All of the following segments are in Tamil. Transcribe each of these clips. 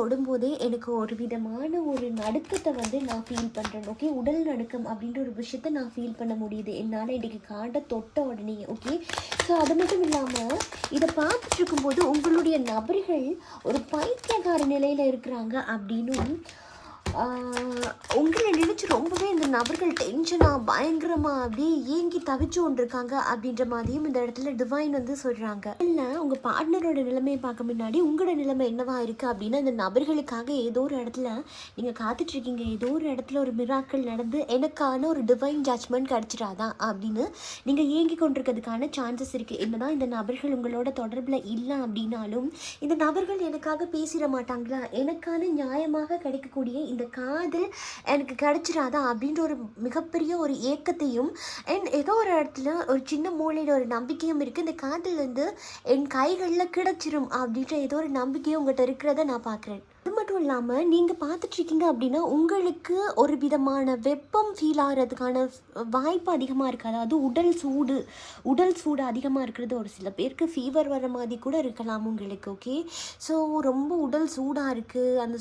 தொடும்போதே எனக்கு ஒரு விதமான ஒரு நடுக்கத்தை வந்து நான் ஃபீல் பண்ணுறேன். ஓகே, உடல் நடுக்கம் அப்படின்ற ஒரு விஷயத்த நான் ஃபீல் பண்ண முடியுது என்னால் இன்றைக்கி கார்டை தொட்ட உடனே. ஓகே, ஸோ அது மட்டும் இல்லாமல் இதை பார்த்துட்டு இருக்கும்போது உங்களுடைய நபர்கள் ஒரு பைத்தியக்கார நிலையில் இருக்கிறாங்க அப்படின்னும் உங்களை நினச்சி ரொம்பவே இந்த நபர்கள் டென்ஷனாக பயங்கரமாக அப்படியே ஏங்கி தவிச்சு கொண்டிருக்காங்க அப்படின்ற மாதிரியும் இந்த இடத்துல டிவைன் வந்து சொல்கிறாங்க. இல்லை, உங்கள் பார்ட்னரோட நிலைமையை பார்க்க முன்னாடி உங்களோட நிலைமை என்னவா இருக்குது அப்படின்னா, இந்த நபர்களுக்காக ஏதோ ஒரு இடத்துல நீங்கள் காத்துட்ருக்கீங்க. ஏதோ ஒரு இடத்துல ஒரு மிராக்கள் நடந்து எனக்கான ஒரு டிவைன் ஜட்ஜ்மெண்ட் கிடச்சிடாதான் அப்படின்னு நீங்கள் ஏங்கி கொண்டிருக்கிறதுக்கான சான்சஸ் இருக்குது. என்னதான் இந்த நபர்கள் உங்களோட தொடர்பில் இல்லை அப்படின்னாலும் இந்த நபர்கள் எனக்காக பேசிட மாட்டாங்களா, எனக்கான நியாயமாக கிடைக்கக்கூடிய இந்த காதல் எனக்கு கிடைச்சிடாதா அப்படின்ற ஒரு மிகப்பெரிய ஒரு ஏக்கத்தையும் அண்ட் ஏதோ ஒரு இடத்துல ஒரு சின்ன மூலையில் ஒரு நம்பிக்கையும் இருக்குது. இந்த காதல் வந்து என் கைகளில் கிடைச்சிரும் அப்படின்ற ஏதோ ஒரு நம்பிக்கையும் உங்கள்கிட்ட இருக்கிறத நான் பார்க்குறேன். அது மட்டும் இல்லாமல் நீங்கள் பார்த்துட்ருக்கீங்க அப்படின்னா உங்களுக்கு ஒரு விதமான வெப்பம் ஃபீல் ஆகிறதுக்கான வாய்ப்பு அதிகமாக இருக்குது. அதாவது உடல் சூடு அதிகமாக இருக்கிறது. ஒரு சில பேருக்கு ஃபீவர் வர மாதிரி கூட இருக்கலாம் உங்களுக்கு. ஓகே, ஸோ ரொம்ப உடல் சூடாக இருக்குது. அந்த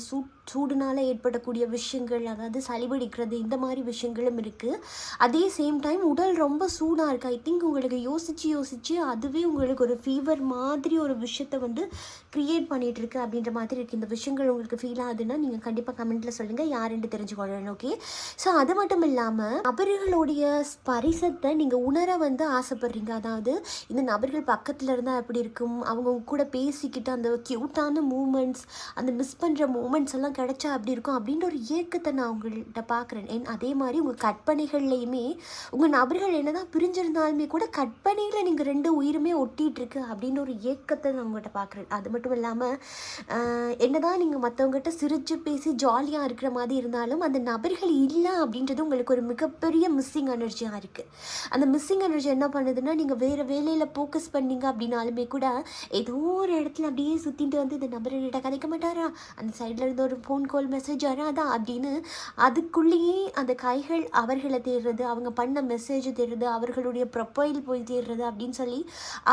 சூடுனால் ஏற்படக்கூடிய விஷயங்கள், அதாவது சளிபிடிக்கிறது, இந்த மாதிரி விஷயங்களும் இருக்குது. அதே சேம் டைம் உடல் ரொம்ப சூடாக இருக்குது. ஐ திங்க் உங்களுக்கு யோசித்து அதுவே உங்களுக்கு ஒரு ஃபீவர் மாதிரி ஒரு விஷயத்தை வந்து க்ரியேட் பண்ணிகிட்ருக்கு அப்படின்ற மாதிரி இருக்குது. இந்த விஷயங்கள் உங்களுக்கு ஃபீல் ஆகுதுன்னா நீங்கள் கண்டிப்பாக கமெண்ட்டில் சொல்லுங்கள், யாருன்னு தெரிஞ்சுக்கொள்ளணும். ஓகே, ஸோ அது மட்டும் இல்லாமல் நபர்களுடைய ஸ்பரிசத்தை நீங்கள் உணர வந்து ஆசைப்படுறீங்க. அதாவது இந்த நபர்கள் பக்கத்தில் இருந்தால் எப்படி இருக்கும், அவங்க கூட பேசிக்கிட்டு அந்த க்யூட்டான மூமெண்ட்ஸ், அந்த மிஸ் பண்ணுற மூமெண்ட்ஸ் எல்லாம் கிடைச்சா அப்படி இருக்கும் அப்படின்ற ஒரு ஏக்கத்தை நான் உங்கள்கிட்ட பார்க்குறேன். அதே மாதிரி உங்கள் கற்பனைகள்லையுமே உங்கள் நபர்கள் என்னதான் பிரிஞ்சிருந்தாலுமே கூட கற்பனையில் நீங்கள் ரெண்டு உயிருமே ஒட்டிகிட்ருக்கு அப்படின்ற ஒரு ஏக்கத்தை நான் உங்கள்கிட்ட பார்க்குறேன். அது மட்டும் இல்லாமல் என்னதான் நீங்கள் மற்றவங்ககிட்ட சிரித்து பேசி ஜாலியாக இருக்கிற மாதிரி இருந்தாலும் அந்த நபர்கள் இல்லை அப்படின்றது உங்களுக்கு ஒரு மிகப்பெரிய மிஸ்ஸிங் எனர்ஜியாக இருக்குது. அந்த மிஸ்ஸிங் எனர்ஜி என்ன பண்ணுதுன்னா, நீங்கள் வேறு வேலையில் ஃபோக்கஸ் பண்ணீங்க அப்படின்னாலுமே கூட ஏதோ ஒரு இடத்துல அப்படியே சுற்றிட்டு வந்து இந்த நபர்கிட்ட கதைக்க மாட்டாரா, அந்த சைடில் இருந்து ஒரு ஃபோன் கால் மெசேஜ் வராதா அப்படின்னு அதுக்குள்ளேயே அந்த கைகள் அவர்களை தேடுறது, அவங்க பண்ண மெசேஜ் தேடுறது, அவர்களுடைய ப்ரொஃபைல் போய் தேடுறது அப்படின்னு சொல்லி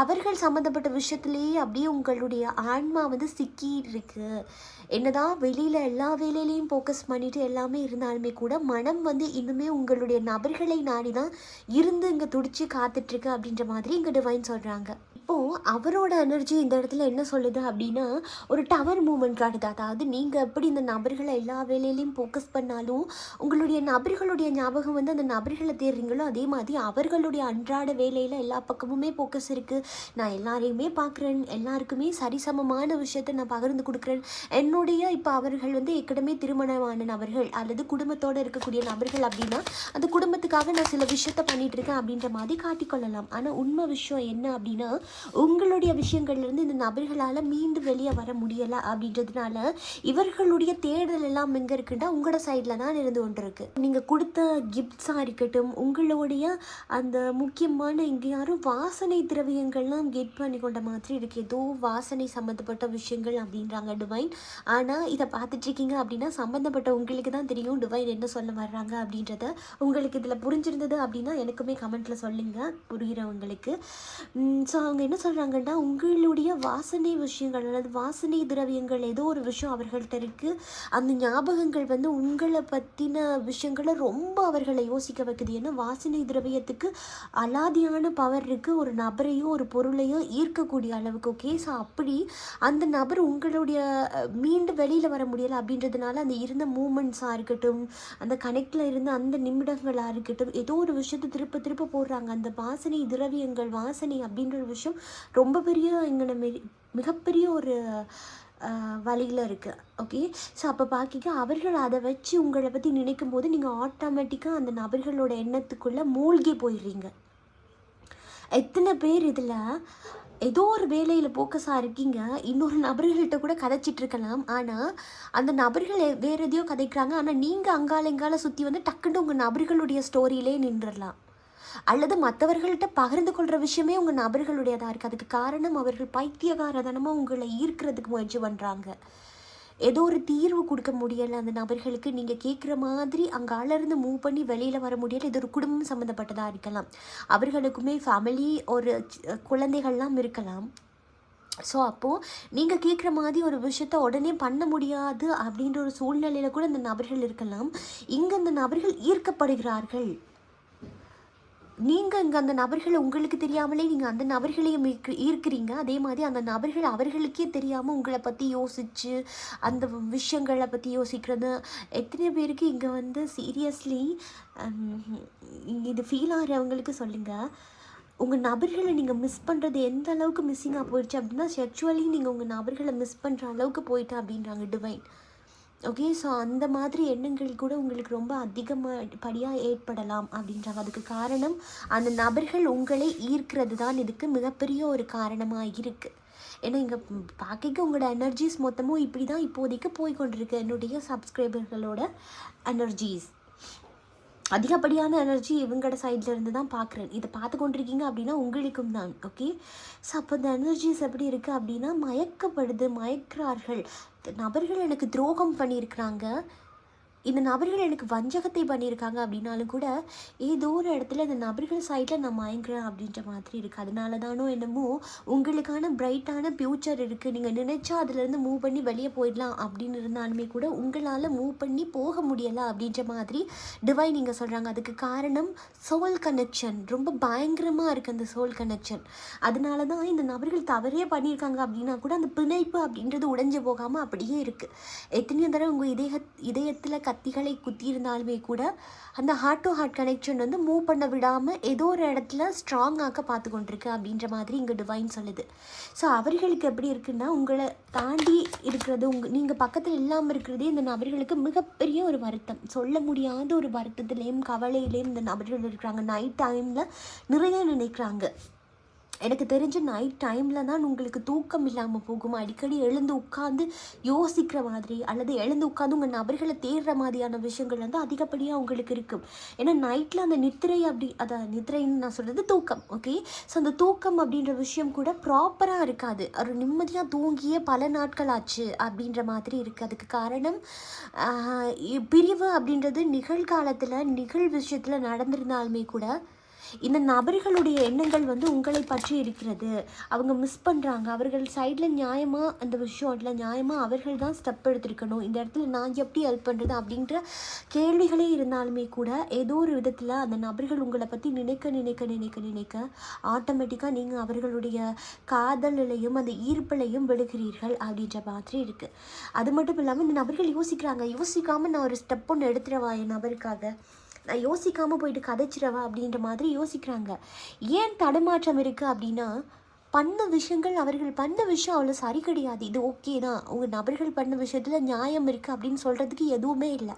அவர்கள் சம்மந்தப்பட்ட விஷயத்துலேயே அப்படியே உங்களுடைய ஆன்மா வந்து சிக்கி இருக்கு. என்னதான் வெளியில் எல்லா வேலையிலையும் ஃபோக்கஸ் பண்ணிவிட்டு எல்லாமே இருந்தாலுமே கூட மனம் வந்து இன்னுமே உங்களுடைய நபர்களை நாடி தான் இருந்து இங்கே துடிச்சு காத்துட்ருக்கு அப்படின்ற மாதிரி இங்கே டிவைன் சொல்கிறாங்க. இப்போது அவரோட எனர்ஜி இந்த இடத்துல என்ன சொல்லுது அப்படின்னா, ஒரு டவர் மூமெண்ட் காட்டுது. அதாவது நீங்கள் எப்படி இந்த நபர்களை எல்லா வேலையிலையும் ஃபோக்கஸ் பண்ணாலும் உங்களுடைய நபர்களுடைய ஞாபகம் வந்து அந்த நபர்களை தேடுறீங்களோ, அதே மாதிரி அவர்களுடைய அன்றாட வேலையில் எல்லா பக்கமுமே ஃபோக்கஸ் இருக்குது. நான் எல்லாரையுமே பார்க்குறேன், எல்லாருக்குமே சரிசமமான விஷயத்தை நான் பகிர்ந்து கொடுக்குறேன். என்னுடைய இப்போ அவர்கள் வந்து ஏற்கனவே திருமணமான நபர்கள் அல்லது குடும்பத்தோடு இருக்கக்கூடிய நபர்கள் அப்படின்னா அந்த குடும்பத்துக்காக நான் சில விஷயத்தை பண்ணிகிட்ருக்கேன் அப்படின்ற மாதிரி காட்டிக்கொள்ளலாம். ஆனால் உண்மை விஷயம் என்ன அப்படின்னா, உங்களுடைய விஷயங்கள்லேருந்து இந்த நபர்களால் மீண்டு வெளியே வர முடியலை அப்படின்றதுனால இவர்களுடைய தேடல் எல்லாம் எங்கே இருக்குன்னா உங்களோட சைடில் தான் இருந்து கொண்டு இருக்கு. நீங்கள் கொடுத்த கிஃப்ட்ஸாக இருக்கட்டும், உங்களுடைய அந்த முக்கியமான இங்கே யாரும் வாசனை திரவியங்கள்லாம் கெட் பண்ணி கொண்ட மாதிரி இருக்குது. ஏதோ வாசனை சம்மந்தப்பட்ட விஷயங்கள் அப்படின்றாங்க டிவைன். ஆனால் இதை பார்த்துட்ருக்கீங்க அப்படின்னா சம்மந்தப்பட்ட உங்களுக்கு தான் தெரியும் டிவைன் என்ன சொல்ல வர்றாங்க அப்படின்றத. உங்களுக்கு இதில் புரிஞ்சிருந்தது அப்படின்னா எனக்குமே கமெண்ட்டில் சொல்லுங்கள், புரிகிறவங்களுக்கு. ஸோ அவங்க என்ன சொல்கிறாங்கன்னா, உங்களுடைய வாசனை விஷயங்கள் அல்லது வாசனை திரவியங்கள் ஏதோ ஒரு விஷயம் அவர்கள்ட்ட இருக்குது. அந்த ஞாபகங்கள் வந்து உங்களை பற்றின விஷயங்களை ரொம்ப அவர்களை யோசிக்க வைக்குது. ஏன்னா வாசனை திரவியத்துக்கு அலாதியான பவர் இருக்குது, ஒரு நபரையோ ஒரு பொருளையோ ஈர்க்கக்கூடிய அளவுக்கு. ஓகே, ஸோ அப்படி அந்த நபர் உங்களுடைய மீண்டும் வெளியில் வர முடியலை அப்படின்றதுனால அந்த இருந்த மூமெண்ட்ஸாக இருக்கட்டும், அந்த கனெக்டில் இருந்த அந்த நிமிடங்களாக இருக்கட்டும், ஏதோ ஒரு விஷயத்தை திருப்ப திருப்ப போடுறாங்க. அந்த வாசனை திரவியங்கள், வாசனை அப்படின்ற ஒரு விஷயம் ரொம்ப பெரிய இங்கே மிகப்பெரிய ஒரு வழியில் இருக்குது. ஓகே, ஸோ அப்போ பார்க்க அவர்கள் அதை வச்சு உங்களை பற்றி நினைக்கும் போது நீங்கள் ஆட்டோமேட்டிக்காக அந்த நபர்களோட எண்ணத்துக்குள்ளே மூழ்கி போயிடுறீங்க. எத்தனை பேர் இதில் ஏதோ ஒரு வேலையில் ஃபோக்கஸாக இருக்கீங்க, இன்னொரு நபர்கள்ட்ட கூட கதைச்சிட்ருக்கலாம், ஆனால் அந்த நபர்கள் வேறு எதையோ கதைக்கிறாங்க, ஆனால் நீங்கள் அங்கால சுற்றி வந்து டக்குன்னு உங்கள் நபர்களுடைய ஸ்டோரியிலே நின்றுடலாம். அல்லது மற்றவர்கள்ட்ட பகிர்ந்து கொள்கிற விஷயமே உங்கள் நபர்களுடையதாக இருக்குது. அதுக்கு காரணம் அவர்கள் பைத்தியகாரதனமாக உங்களை ஈர்க்கிறதுக்கு முயற்சி பண்ணுறாங்க. ஏதோ ஒரு தீர்வு கொடுக்க முடியலை அந்த நபர்களுக்கு, நீங்கள் கேட்குற மாதிரி அங்காலேருந்து மூவ் பண்ணி வெளியில் வர முடியலை. இது ஒரு குடும்பம் சம்மந்தப்பட்டதாக இருக்கலாம், அவர்களுக்குமே ஃபேமிலி ஒரு குழந்தைகள்லாம் இருக்கலாம். ஸோ அப்போது நீங்கள் கேட்குற மாதிரி ஒரு விஷயத்த உடனே பண்ண முடியாது அப்படின்ற ஒரு சூழ்நிலையில் கூட இந்த நபர்கள் இருக்கலாம். இங்கே இந்த நபர்கள் ஈர்க்கப்படுகிறார்கள். நீங்கள் இங்கே அந்த நபர்களை உங்களுக்கு தெரியாமலே நீங்கள் அந்த நபர்களையும் ஈர்க்கிறீங்க. அதே மாதிரி அந்த நபர்கள் அவர்களுக்கே தெரியாமல் உங்களை பற்றி யோசித்து அந்த விஷயங்களை பற்றி யோசிக்கிறது. எத்தனை பேருக்கு இங்கே வந்து சீரியஸ்லி இது ஃபீல் ஆகிறவங்களுக்கு சொல்லுங்கள். உங்கள் நபர்களை நீங்கள் மிஸ் பண்ணுறது எந்த அளவுக்கு மிஸ்ஸிங்காக போயிடுச்சு அப்படின்னா, செக்ஷுவலி நீங்கள் உங்கள் நபர்களை மிஸ் பண்ணுற அளவுக்கு போயிட்டா அப்படின்றாங்க டிவைன். ஓகே, ஸோ அந்த மாதிரி எண்ணங்கள் கூட உங்களுக்கு ரொம்ப அதிகப்படியாக ஏற்படலாம் அப்படின்றாங்க. அதுக்கு காரணம் அந்த நபர்கள் உங்களை ஈர்க்கிறது தான் இதுக்கு மிகப்பெரிய ஒரு காரணமாக இருக்குது. ஏன்னா இங்கே பார்க்க உங்களோட எனர்ஜிஸ் மொத்தமும் இப்படி தான் இப்போதைக்கு போய்கொண்டிருக்கு. என்னுடைய சப்ஸ்கிரைபர்களோட எனர்ஜிஸ் அதிகப்படியான எனர்ஜி இவங்களோட சைடில் இருந்து தான் பார்க்குறேன். இதை பார்த்து கொண்டிருக்கீங்க அப்படின்னா உங்களுக்கும் தான். ஓகே, ஸோ அப்போ இந்த எனர்ஜிஸ் எப்படி இருக்குது அப்படின்னா, மயக்கிறார்கள். நபர்கள் எனக்கு துரோகம் பண்ணியிருக்கிறாங்க, இந்த நபர்கள் எனக்கு வஞ்சகத்தை பண்ணியிருக்காங்க அப்படின்னாலும் கூட ஏதோ ஒரு இடத்துல இந்த நபர்கள் சைடில் நான் மயங்குறேன் அப்படின்ற மாதிரி இருக்குது. அதனால தானோ என்னமோ உங்களுக்கான பிரைட்டான ஃப்யூச்சர் இருக்குது. நீங்கள் நினச்சா அதுலேருந்து மூவ் பண்ணி வெளியே போயிடலாம் அப்படின்னு இருந்தாலுமே கூட உங்களால் மூவ் பண்ணி போக முடியலை அப்படின்ற மாதிரி டிவைன் நீங்கள் சொல்கிறாங்க. அதுக்கு காரணம் சோல் கனெக்ஷன் ரொம்ப பயங்கரமாக இருக்குது. அந்த சோல் கனெக்ஷன் அதனால தான் இந்த நபர்கள் தவறே பண்ணியிருக்காங்க அப்படின்னா கூட அந்த பிணைப்பு அப்படின்றது உடைஞ்சு போகாமல் அப்படியே இருக்குது. எத்தனையோ தடவை உங்கள் இதயத்தில் கத்திகளை குத்தியிருந்தாலுமே கூட அந்த ஹார்ட் டு ஹார்ட் கனெக்ஷன் வந்து மூவ் பண்ண விடாமல் ஏதோ ஒரு இடத்துல ஸ்ட்ராங்காக பார்த்து கொண்டிருக்கு அப்படின்ற மாதிரி இங்கே டிவைன் சொல்லுது. ஸோ அவர்களுக்கு எப்படி இருக்குன்னா, உங்களை தாண்டி இருக்கிறது நீங்கள் பக்கத்தில் இல்லாமல் இருக்கிறதே இந்த நபர்களுக்கு மிகப்பெரிய ஒரு வருத்தம், சொல்ல முடியாத ஒரு வருத்தத்துலேயும் கவலையிலேயும் இந்த நபர்கள் இருக்கிறாங்க. நைட் டைமில் நிறைய நினைக்கிறாங்க. எனக்கு தெரிஞ்ச நைட் டைமில் தான் உங்களுக்கு தூக்கம் இல்லாமல் போகும். அடிக்கடி எழுந்து உட்காந்து யோசிக்கிற மாதிரி அல்லது எழுந்து உட்காந்து உங்கள் நபர்களை தேடுற மாதிரியான விஷயங்கள் வந்து அதிகப்படியாக உங்களுக்கு இருக்கும். ஏன்னா நைட்டில் அந்த நித்திரை நித்திரைன்னு நான் சொல்கிறது தூக்கம். ஓகே, ஸோ அந்த தூக்கம் அப்படின்ற விஷயம் கூட ப்ராப்பராக இருக்காது. ஒரு நிம்மதியாக தூங்கியே பல நாட்கள் ஆச்சு அப்படின்ற மாதிரி இருக்குது. அதுக்கு காரணம் பிரிவு அப்படின்றது நிகழ் விஷயத்தில் நடந்திருந்தாலுமே கூட இந்த நபர்களுடைய எண்ணங்கள் வந்து உங்களை பற்றி இருக்கிறது. அவங்க மிஸ் பண்ணுறாங்க. அவர்கள் சைடில் நியாயமாக அந்த விஷயம் அதில் நியாயமாக அவர்கள் தான் ஸ்டெப் எடுத்திருக்கணும். இந்த இடத்துல நான் எப்படி ஹெல்ப் பண்ணுறது அப்படின்ற கேள்விகளே இருந்தாலுமே கூட ஏதோ ஒரு விதத்தில் அந்த நபர்கள் உங்களை பற்றி நினைக்க ஆட்டோமேட்டிக்காக நீங்கள் அவர்களுடைய காதலையும் அந்த ஈர்ப்பிலையும் விழுகிறீர்கள் அப்படின்ற மாதிரி இருக்குது. அது மட்டும் இல்லாமல் இந்த நபர்கள் யோசிக்காமல் நான் ஒரு ஸ்டெப் ஒன்று எடுத்துருவா என் நபருக்காக, நான் யோசிக்காமல் போயிட்டு கதைச்சிடவா அப்படின்ற மாதிரி யோசிக்கிறாங்க. ஏன் தடுமாற்றம் இருக்குது அப்படின்னா, அவர்கள் பண்ண விஷயம் அவ்வளோ சரி கிடையாது. இது ஓகே தான், உங்கள் நபர்கள் பண்ண விஷயத்தில் நியாயம் இருக்குது அப்படின்னு சொல்கிறதுக்கு எதுவுமே இல்லை.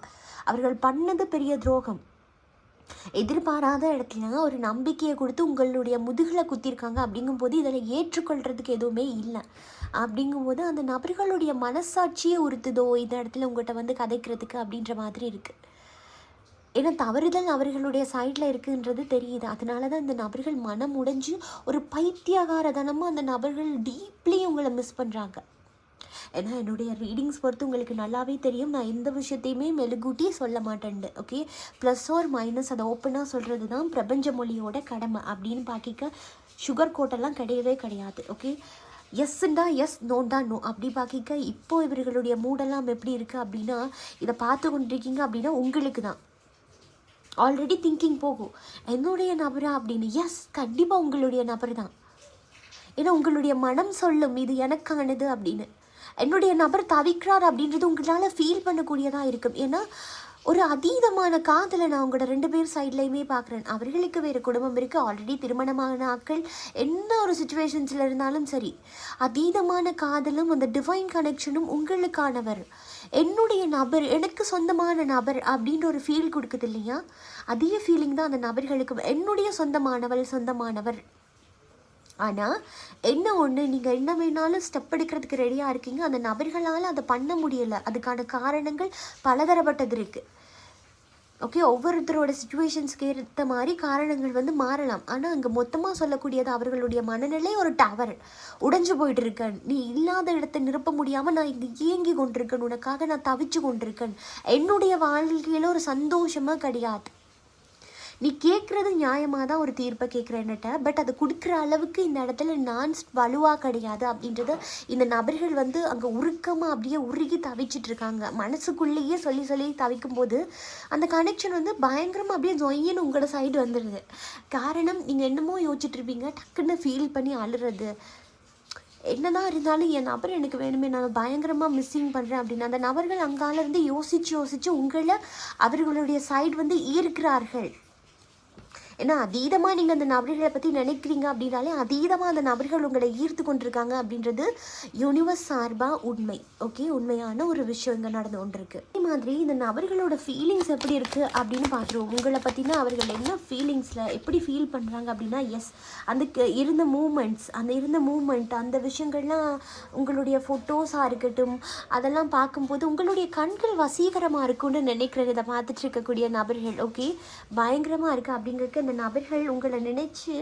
அவர்கள் பண்ணது பெரிய துரோகம். எதிர்பாராத இடத்துல ஒரு நம்பிக்கையை கொடுத்து உங்களுடைய முதுகில் குத்திருக்காங்க. அப்படிங்கும்போது இதில் ஏற்றுக்கொள்கிறதுக்கு எதுவுமே இல்லை. அப்படிங்கும்போது அந்த நபர்களுடைய மனசாட்சியே உறுத்துதோ இந்த இடத்துல உங்கள்கிட்ட வந்து கதைக்கிறதுக்கு அப்படின்ற மாதிரி இருக்குது. ஏன்னா தவறுதல் அவர்களுடைய சைடில் இருக்குன்றது தெரியுது. அதனால தான் இந்த நபர்கள் மனம் உடைஞ்சு ஒரு பைத்தியகாரதனமாக அந்த நபர்கள் டீப்லி உங்களை மிஸ் பண்ணுறாங்க. ஏன்னா என்னுடைய ரீடிங்ஸ் பொறுத்து உங்களுக்கு நல்லாவே தெரியும், நான் எந்த விஷயத்தையுமே மெழுகூட்டி சொல்ல மாட்டேன். ஓகே, ப்ளஸ் ஆர் மைனஸ் அதை ஓப்பனாக சொல்கிறது தான் பிரபஞ்ச மொழியோட கடமை அப்படின்னு பார்க்க சுகர் கோட்டெல்லாம் கிடையவே கிடையாது. ஓகே, எஸ்ஸுண்டா எஸ், நோண்டா நோ அப்படி பார்க்க இப்போது இவர்களுடைய மூடெல்லாம் எப்படி இருக்குது அப்படின்னா, இதை பார்த்து கொண்டிருக்கீங்க அப்படின்னா உங்களுக்கு தான் ஆல்ரெடி திங்கிங் போகும், என்னுடைய நபரா அப்படின்னு. எஸ், கண்டிப்பாக உங்களுடைய நபர் தான். ஏன்னா உங்களுடைய மனம் சொல்லும் இது எனக்கானது அப்படின்னு. என்னுடைய நபர் தவிக்கிறார் அப்படின்றது உங்களால் ஃபீல் பண்ணக்கூடியதாக இருக்கும். ஏன்னா ஒரு அதீதமான காதலை நான் உங்களோட 2 பேர் சைட்லையுமே பார்க்குறேன். அவர்களுக்கு வேறு குடும்பம் இருக்குது, ஆல்ரெடி திருமணமான ஆட்கள், என்ன ஒரு சுச்சுவேஷன்ஸில் இருந்தாலும் சரி, அதீதமான காதலும் அந்த டிவைன் கனெக்ஷனும் உங்களுக்கானவர், என்னுடைய நபர், எனக்கு சொந்தமான நபர் அப்படின்ற ஒரு ஃபீல் கொடுக்குது இல்லையா? அதே ஃபீலிங் தான் அந்த நபர்களுக்கு, என்னுடைய சொந்தமானவர். ஆனால் என்ன ஒன்று, நீங்கள் என்ன வேணாலும் ஸ்டெப் எடுக்கிறதுக்கு ரெடியாக இருக்கீங்க, அந்த நபர்களால் அதை பண்ண முடியலை. அதுக்கான காரணங்கள் பலதரப்பட்டது இருக்குது. ஓகே, ஒவ்வொருத்தரோட சுச்சுவேஷன்ஸ்க்கு ஏற்ற மாதிரி காரணங்கள் வந்து மாறலாம். ஆனால் அங்கே மொத்தமாக சொல்லக்கூடியது அவர்களுடைய மனநிலை ஒரு டவர் உடைஞ்சு போயிட்டு இருக்கேன், நீ இல்லாத இடத்தை நிரப்ப முடியாமல் நான் இங்கே இயங்கி கொண்டிருக்கேன், உனக்காக நான் தவிச்சு கொண்டிருக்கேன், என்னுடைய வாழ்க்கையில் ஒரு சந்தோஷமாக கிடையாது, நீ கேட்குறது நியாயமாக தான் ஒரு தீர்ப்பை கேட்குற என்னட்ட, பட் அதை கொடுக்குற அளவுக்கு இந்த இடத்துல நான் வலுவாக கிடையாது அப்படின்றத இந்த நபர்கள் வந்து அங்கே உருக்கமாக அப்படியே உருகி தவிச்சிட்டு இருக்காங்க. மனசுக்குள்ளேயே சொல்லி சொல்லி தவிக்கும் போது அந்த கனெக்ஷன் வந்து பயங்கரமாக அப்படியே ஜொயின்னு உங்களோட சைடு வந்துடுது. காரணம் நீங்கள் என்னமோ யோசிச்சுட்டு இருப்பீங்க, டக்குன்னு ஃபீல் பண்ணி அழுறது. என்னதான் இருந்தாலும் என் நபர் எனக்கு வேணுமே, நான் பயங்கரமாக மிஸ்ஸிங் பண்ணுறேன் அப்படின்னு அந்த நபர்கள் அங்காலேருந்து யோசித்து உங்களை அவர்களுடைய சைடு வந்து ஈர்க்கிறார்கள். ஏன்னா அதீதமாக நீங்கள் அந்த நபர்களை பற்றி நினைக்கிறீங்க அப்படின்னாலே அதீதமாக அந்த நபர்கள் உங்களை ஈர்த்து கொண்டிருக்காங்க அப்படின்றது யூனிவர்ஸ் சார்பாக உண்மை. ஓகே, உண்மையான ஒரு விஷயம் இங்கே நடந்து கொண்டிருக்கு. அதே மாதிரி இந்த நபர்களோட ஃபீலிங்ஸ் எப்படி இருக்குது அப்படின்னு பார்த்துருவோம். உங்களை பற்றினா அவர்கள் என்ன ஃபீலிங்ஸில் எப்படி ஃபீல் பண்ணுறாங்க அப்படின்னா, எஸ் அந்த இருந்த மூமெண்ட் அந்த விஷயங்கள்லாம் உங்களுடைய ஃபோட்டோஸாக இருக்கட்டும், அதெல்லாம் பார்க்கும்போது உங்களுடைய கண்கள் வசீகரமாக இருக்கும்னு நினைக்கிறேன். இதை பார்த்துட்டு இருக்கக்கூடிய நபர்கள் ஓகே பயங்கரமாக இருக்குது அப்படிங்கிறதுக்கு அந்த நபர்கள் உங்களை நினச்சி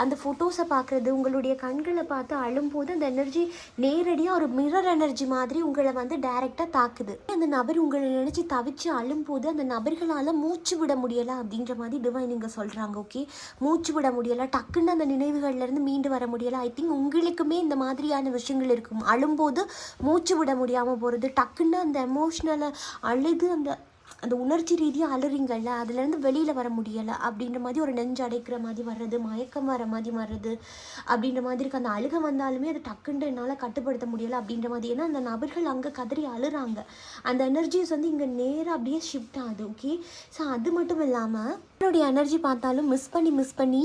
அந்த ஃபோட்டோஸை பார்க்குறது, உங்களுடைய கண்களை பார்த்து அழும்போது அந்த எனர்ஜி நேரடியாக ஒரு மிரர் எனர்ஜி மாதிரி உங்களை வந்து டைரெக்டாக தாக்குது. அந்த நபர் உங்களை நினச்சி தவிச்சு அழும்போது அந்த நபர்களால் மூச்சு விட முடியலை அப்படின்ற மாதிரி டிவைன் நீங்கள் சொல்கிறாங்க. ஓகே, மூச்சு விட முடியலை, டக்குன்னு அந்த நினைவுகள்லேருந்து மீண்டு வர முடியலை. ஐ திங்க் உங்களுக்குமே இந்த மாதிரியான விஷயங்கள் இருக்கும். அழும்போது மூச்சு விட முடியாமல் போகிறது, டக்குன்னு அந்த எமோஷ்னலை அழுது அந்த உணர்ச்சி ரீதியாக அழுறீங்கள்ல, அதுலேருந்து வெளியில் வர முடியலை அப்படின்ற மாதிரி ஒரு நெஞ்சு அடைக்கிற மாதிரி வர்றது, மயக்கம் வர மாதிரி வர்றது அப்படின்ற மாதிரி இருக்குது. அந்த அழுகை வந்தாலுமே அது டக்குன்னு என்னால் கட்டுப்படுத்த முடியலை அப்படின்ற மாதிரி. ஏன்னா அந்த நபர்கள் அங்கே கதறி அழுறாங்க. அந்த எனர்ஜிஸ் வந்து இங்கே நேராக அப்படியே ஷிஃப்ட் ஆகுது. ஓகே, ஸோ அது மட்டும் இல்லாமல் அவருடைய எனர்ஜி பார்த்தாலும் மிஸ் பண்ணி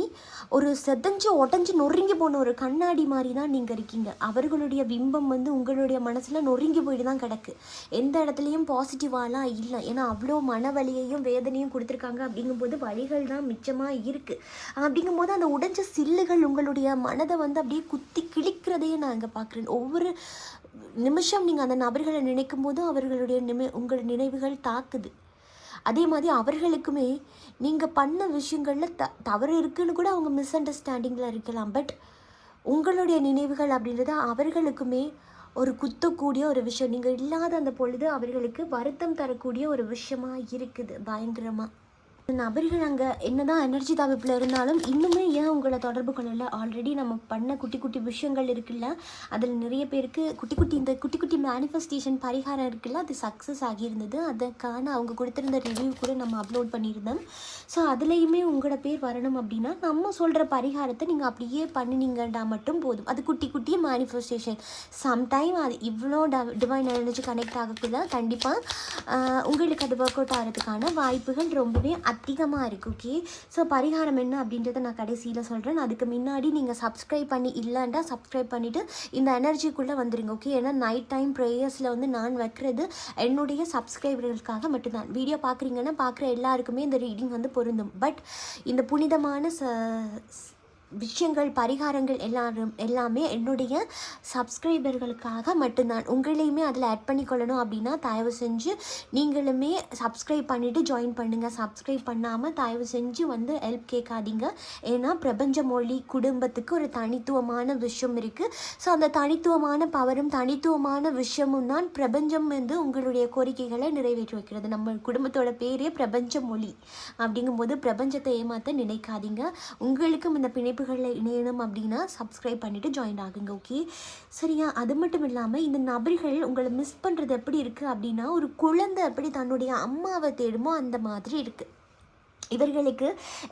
ஒரு செதஞ்சு உடஞ்சி நொறுங்கி போன ஒரு கண்ணாடி மாதிரி தான் நீங்கள் இருக்கீங்க. அவர்களுடைய பிம்பம் வந்து உங்களுடைய மனசில் நொறுங்கி போயிட்டு தான் கிடக்கு. எந்த இடத்துலையும் பாசிட்டிவாலாம் இல்லை. ஏன்னா அவ்வளோ மன வலியையும் வேதனையும் கொடுத்துருக்காங்க. அப்படிங்கும்போது வலிகள் தான் மிச்சமாக இருக்குது. அப்படிங்கும்போது அந்த உடைஞ்ச சில்லுகள் உங்களுடைய மனதை வந்து அப்படியே குத்தி கிழிக்கிறதையே நான் இங்கே பார்க்குறேன். ஒவ்வொரு நிமிஷம் நீங்கள் அந்த நபர்களை நினைக்கும் போது அவர்களுடைய உங்கள் நினைவுகள் தாக்குது. அதே மாதிரி அவர்களுக்குமே நீங்கள் பண்ண விஷயங்களில் தவறு இருக்குன்னு கூட அவங்க மிஸ் அண்டர்ஸ்டாண்டிங்கில் இருக்கலாம். பட் உங்களுடைய நினைவுகள் அப்படின்றது அவர்களுக்குமே ஒரு குத்தக்கூடிய ஒரு விஷயம். நீங்கள் இல்லாத அந்த பொழுது அவர்களுக்கு வருத்தம் தரக்கூடிய ஒரு விஷயமா இருக்குது பயங்கரமாக. நபர்கள் அங்கே என்னதான் எனர்ஜி தவிப்பில் இருந்தாலும் இன்னுமே ஏன் உங்களை தொடர்பு கொள்ளலை? ஆல்ரெடி நம்ம பண்ண குட்டி குட்டி விஷயங்கள் இருக்குல்ல, அதில் நிறைய பேருக்கு குட்டி குட்டி மேனிஃபெஸ்டேஷன் பரிகாரம் இருக்குல்ல, அது சக்ஸஸ் ஆகியிருந்தது. அதுக்கான அவங்க கொடுத்துருந்த ரிவ்யூ கூட நம்ம அப்லோட் பண்ணியிருந்தோம். ஸோ அதுலேயுமே உங்களோட பேர் வரணும் அப்படின்னா நம்ம சொல்கிற பரிகாரத்தை நீங்கள் அப்படியே பண்ணினீங்கன்னா மட்டும் போதும். அது குட்டி மேனிஃபெஸ்டேஷன். சம்டைம் அது இவ்வளோ டிவைன் எனர்ஜி கனெக்ட் ஆகக்குள்ள கண்டிப்பாக உங்களுக்கு அது ஒர்க் அவுட் ஆகிறதுக்கான வாய்ப்புகள் ரொம்பவே அதிகமாக இருக்குது. ஓகே, ஸோ பரிகாரம் என்ன அப்படின்றத நான் கடைசியில் சொல்கிறேன். அதுக்கு முன்னாடி நீங்கள் சப்ஸ்கிரைப் பண்ணி இல்லைண்டா சப்ஸ்கிரைப் பண்ணிவிட்டு இந்த எனர்ஜிக்குள்ளே வந்துடுங்க. ஓகே, ஏன்னா நைட் டைம் ப்ரேயர்ஸில் வந்து நான் வைக்கிறது என்னுடைய சப்ஸ்கிரைபர்களுக்காக மட்டும்தான். வீடியோ பார்க்குறீங்கன்னா பார்க்குற எல்லாருக்குமே இந்த ரீடிங் வந்து பொருந்தும். பட் இந்த புனிதமான விஷயங்கள் பரிகாரங்கள் எல்லாமே என்னுடைய சப்ஸ்கிரைபர்களுக்காக மட்டும்தான். உங்களையுமே அதில் ஆட் பண்ணிக்கொள்ளணும் அப்படின்னா தயவு செஞ்சு நீங்களுமே சப்ஸ்கிரைப் பண்ணிவிட்டு ஜாயின் பண்ணுங்கள். சப்ஸ்கிரைப் பண்ணாமல் தயவு செஞ்சு வந்து ஹெல்ப் கேட்காதீங்க. ஏன்னா பிரபஞ்ச மொழி குடும்பத்துக்கு ஒரு தனித்துவமான விஷயம் இருக்குது. ஸோ அந்த தனித்துவமான பவரும் தனித்துவமான விஷயமும் தான் பிரபஞ்சம் வந்து உங்களுடைய கோரிக்கைகளை நிறைவேற்றி வைக்கிறது. நம்ம குடும்பத்தோட பேரே பிரபஞ்ச மொழி. அப்படிங்கும்போது பிரபஞ்சத்தை ஏமாற்ற நினைக்காதீங்க. உங்களுக்கும் இந்த பிணைப்புகளில் இணையணும் அப்படின்னா சப்ஸ்கிரைப் பண்ணிவிட்டு ஜாயின் ஆகுங்க. ஓகே, சரியா? அது மட்டும் இல்லாமல் இந்த நபர்கள் உங்களை மிஸ் பண்ணுறது எப்படி இருக்குது அப்படின்னா, ஒரு குழந்தை எப்படி தன்னுடைய அம்மாவை தேடுமோ அந்த மாதிரி இருக்குது. இவர்களுக்கு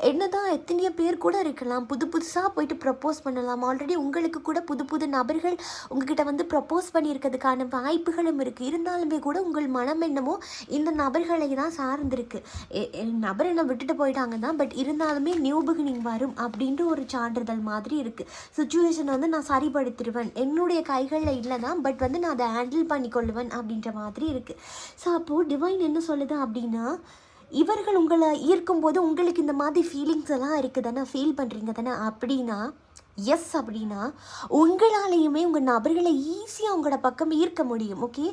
என்னதான் எத்தனையோ பேர் கூட இருக்கலாம், புதுசாக போயிட்டு ப்ரப்போஸ் பண்ணலாம். ஆல்ரெடி உங்களுக்கு கூட புது நபர்கள் உங்ககிட்ட வந்து ப்ரப்போஸ் பண்ணியிருக்கிறதுக்கான வாய்ப்புகளும் இருக்குது. இருந்தாலுமே கூட உங்கள் மனம் என்னமோ இந்த நபர்களை தான் சார்ந்திருக்கு. நபர் என்ன விட்டுட்டு போயிட்டாங்க தான், பட் இருந்தாலுமே நியூ பிகினிங் வரும் அப்படின்ற ஒரு சான்றிதழ் மாதிரி இருக்குது. சுச்சுவேஷன் வந்து நான் சரிப்படுத்திடுவேன், என்னுடைய கைகளில் இல்லை தான், பட் வந்து நான் அதை ஹேண்டில் பண்ணிக்கொள்ளுவேன் அப்படின்ற மாதிரி இருக்குது. ஸோ அப்போது டிவைன் என்ன சொல்லுது அப்படின்னா, இவர்கள் உங்களை ஈர்க்கும்போது உங்களுக்கு இந்த மாதிரி ஃபீலிங்ஸ் எல்லாம் இருக்குது தானே, ஃபீல் பண்ணுறீங்க தானே அப்படின்னா, எஸ் அப்படின்னா உங்களாலேயுமே உங்கள் நபர்களை ஈஸியாக உங்களோட பக்கம் ஈர்க்க முடியும். ஓகே,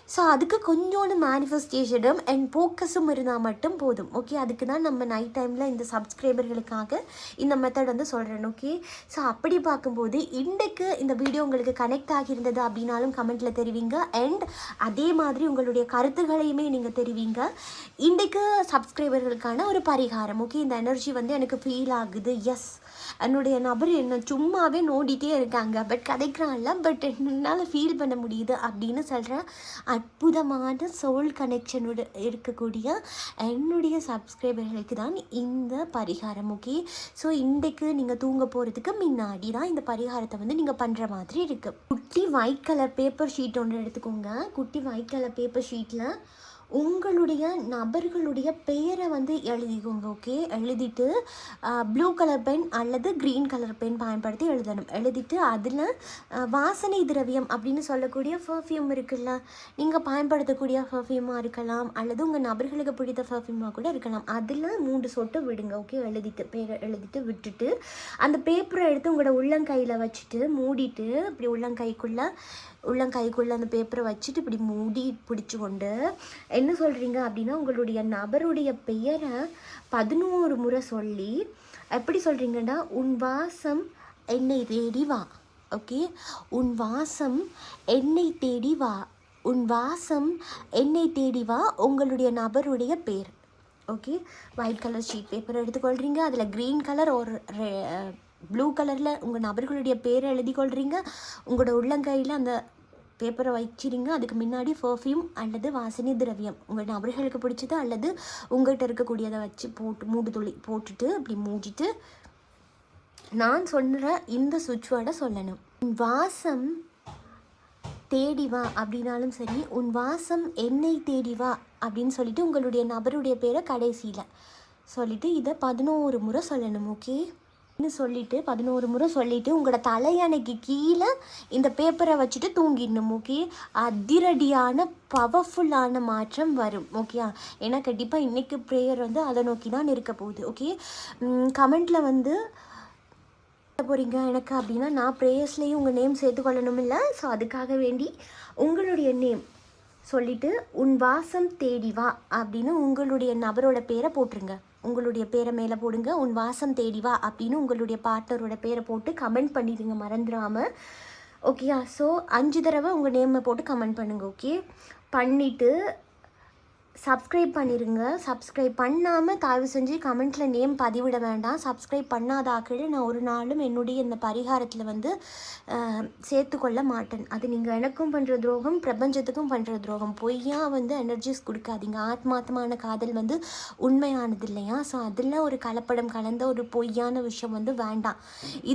ஸோ அதுக்கு கொஞ்சோண்டு மேனிஃபெஸ்டேஷனும் அண்ட் ஃபோக்கஸும் இருந்தால் மட்டும் போதும். ஓகே, அதுக்கு தான் நம்ம நைட் டைமில் இந்த சப்ஸ்கிரைபர்களுக்காக இந்த மெத்தட் வந்து சொல்கிறேன். ஓகே, ஸோ அப்படி பார்க்கும்போது இன்றைக்கு இந்த வீடியோ உங்களுக்கு கனெக்ட் ஆகியிருந்தது அப்படின்னாலும் கமெண்ட்டில் தெரிவிங்க. அண்ட் அதே மாதிரி உங்களுடைய கருத்துக்களையுமே நீங்கள் தெரிவிங்க. இன்றைக்கு சப்ஸ்கிரைபர்களுக்கான ஒரு பரிகாரம். ஓகே, இந்த எனர்ஜி வந்து எனக்கு ஃபீல் ஆகுது. எஸ், என்னுடைய நபர் என்ன சும்மாவே நோண்டிகிட்டே இருக்காங்க, பட் கதைக்கிறான்ல, பட் என்னால் ஃபீல் பண்ண முடியுது அப்படின்னு சொல்கிற அற்புதமான சோல் கனெக்ஷனோட இருக்கக்கூடிய என்னுடைய சப்ஸ்கிரைபர்களுக்கு தான் இந்த பரிகாரம். ஓகே, ஸோ இன்றைக்கு நீங்கள் தூங்க போகிறதுக்கு முன்னாடி தான் இந்த பரிகாரத்தை வந்து நீங்கள் பண்ணுற மாதிரி இருக்குது. குட்டி ஒயிட் கலர் பேப்பர் ஷீட் ஒன்று எடுத்துக்கோங்க. குட்டி ஒயிட் கலர் பேப்பர் ஷீட்டில் உங்களுடைய நபர்களுடைய பெயரை வந்து எழுதிக்கோங்க. ஓகே, எழுதிட்டு ப்ளூ கலர் பென் அல்லது க்ரீன் கலர் பென் பயன்படுத்தி எழுதணும். எழுதிட்டு அதில் வாசனை திரவியம் அப்படின்னு சொல்லக்கூடிய பர்ஃப்யூம் இருக்குல்ல, நீங்கள் பயன்படுத்தக்கூடிய பர்ஃப்யூமாக இருக்கலாம் அல்லது உங்கள் நபர்களுக்கு பிடித்த பர்ஃப்யூமாக கூட இருக்கலாம். அதில் 3 சொட்டு விடுங்க. ஓகே, எழுதிட்டு பேரை எழுதிட்டு விட்டுட்டு அந்த பேப்பரை எடுத்து உங்களோட உள்ளங்கையில் வச்சுட்டு மூடிட்டு இப்படி உள்ளங்கைக்குள்ளே அந்த பேப்பரை வச்சுட்டு இப்படி மூடி பிடிச்சி கொண்டு என்ன சொல்கிறீங்க அப்படின்னா, உங்களுடைய நபருடைய பெயரை 11 முறை சொல்லி எப்படி சொல்கிறீங்கன்னா, உன் வாசம் என்னை தேடி வா. ஓகே, உன் வாசம் என்னை தேடி வா, உன் வாசம் என்னை தேடி வா, உங்களுடைய நபருடைய பேர். Okay, white colour sheet paper எடுத்துக்கொள்கிறீங்க. அதில் க்ரீன் கலர் ஒரு ப்ளூ கலரில் உங்கள் நபர்களுடைய பேரை எழுதிக்கொள்கிறீங்க. உங்களோட உள்ளங்கையில் அந்த பேப்பரை வச்சிருங்க. அதுக்கு முன்னாடி பர்ஃப்யூம் அல்லது வாசனை திரவியம் உங்கள் நபர்களுக்கு பிடிச்சது அல்லது உங்கள்கிட்ட இருக்கக்கூடியதை வச்சு போட்டுட்டு அப்படி மூடிட்டு நான் சொல்கிற இந்த சுவிட்ச் வேர்டை சொல்லணும். உன் வாசம் தேடி வா அப்படின்னாலும் சரி, உன் வாசம் என்னை தேடி வா அப்படின்னு சொல்லிட்டு உங்களுடைய நபருடைய பேரை கடைசியில் சொல்லிவிட்டு இதை 11 முறை சொல்லணும். ஓகே, சொல்லிவிட்டு 11 முறை சொல்லிவிட்டு உங்களோட தலையணைக்கு கீழே இந்த பேப்பரை வச்சுட்டு தூங்கிடணும். ஓகே, அதிரடியான பவர்ஃபுல்லான மாற்றம் வரும். ஓகே, ஏன்னா கண்டிப்பாக இன்றைக்கி ப்ரேயர் வந்து அதை நோக்கி தான் இருக்க போகுது. ஓகே, கமெண்ட்டில் வந்து போகிறீங்க எனக்கு அப்படின்னா நான் ப்ரேயர்ஸ்லேயும் உங்கள் நேம் சேர்த்துக்கொள்ளணும் இல்லை. ஸோ அதுக்காக வேண்டி உங்களுடைய நேம் சொல்லிவிட்டு உன் வாசம் தேடி வா அப்படின்னு உங்களுடைய நபரோட பேரை போட்டுருங்க. உங்களுடைய பேரை மேலே போடுங்க. உன் வாசம் தேடி வா அப்படின்னு உங்களுடைய பார்ட்னரோட பேரை போட்டு கமெண்ட் பண்ணிடுங்க மறந்துடாமல். ஓகேயா, ஸோ 5 தடவை உங்கள் நேமை போட்டு கமெண்ட் பண்ணுங்கள். ஓகே, பண்ணிவிட்டு சப்ஸ்கிரைப் பண்ணிடுங்க. சப்ஸ்கிரைப் பண்ணாமல் தயவு செஞ்சு கமெண்ட்டில் நேம் பதிவிட வேண்டாம். சப்ஸ்கிரைப் பண்ணாத ஆக்கள் நான் ஒரு நாளும் என்னுடைய இந்த பரிகாரத்தில் வந்து சேர்த்துக்கொள்ள மாட்டேன். அது நீங்கள் எனக்கும் பண்ணுற துரோகம், பிரபஞ்சத்துக்கும் பண்ணுற துரோகம். பொய்யா வந்து எனர்ஜிஸ் கொடுக்காதீங்க. ஆத்மார்த்தமான காதல் வந்து உண்மையானது இல்லையா? ஸோ அதில் ஒரு கலப்படம் கலந்த ஒரு பொய்யான விஷயம் வந்து வேண்டாம்.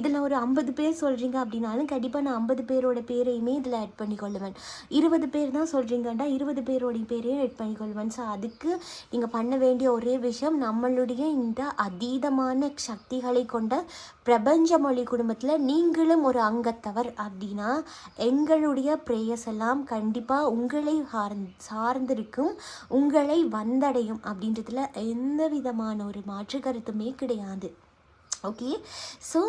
இதில் ஒரு 50 பேர் சொல்கிறீங்க அப்படின்னாலும் கண்டிப்பாக நான் 50 பேரோட பேரையுமே இதில் ஆட் பண்ணிக்கொள்ளுவேன். 20 பேர் தான் சொல்கிறீங்கண்டா 20 பேரோடைய பேரையும் ஆட் பண்ணிக்கொள்வேன். ஸோ அதுக்கு நீங்கள் பண்ண வேண்டிய ஒரே விஷயம், நம்மளுடைய இந்த அதீதமான சக்திகளை கொண்ட பிரபஞ்ச மொழி குடும்பத்தில் நீங்களும் ஒரு அங்கத்தவர் அப்படின்னா எங்களுடைய ப்ரேயர்ஸ் எல்லாம் கண்டிப்பாக உங்களை சார்ந்திருக்கும், உங்களை வந்தடையும் அப்படின்றதுல எந்த விதமான ஒரு மாற்று கருத்துமே கிடையாது. Okay, so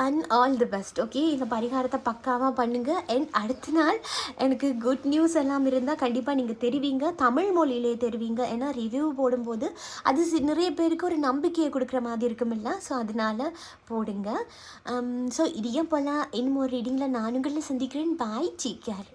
and all the best. Okay, இந்த பரிகாரத்தை பக்காவாக பண்ணுங்கள். அண்ட் அடுத்த நாள் எனக்கு குட் நியூஸ் எல்லாம் இருந்தால் கண்டிப்பாக நீங்கள் தெரிவிங்க, தமிழ் மொழியிலே தெரிவிங்க. ஏன்னா ரிவ்யூ போடும்போது அது நிறைய பேருக்கு ஒரு நம்பிக்கையை கொடுக்குற மாதிரி இருக்குமில்ல, ஸோ அதனால் போடுங்க. ஸோ இதையும் போல் இன்னும் ஒரு ரீடிங்கில் நான் உங்களை சந்திக்கிறேன். பாய், டேக் கேர்.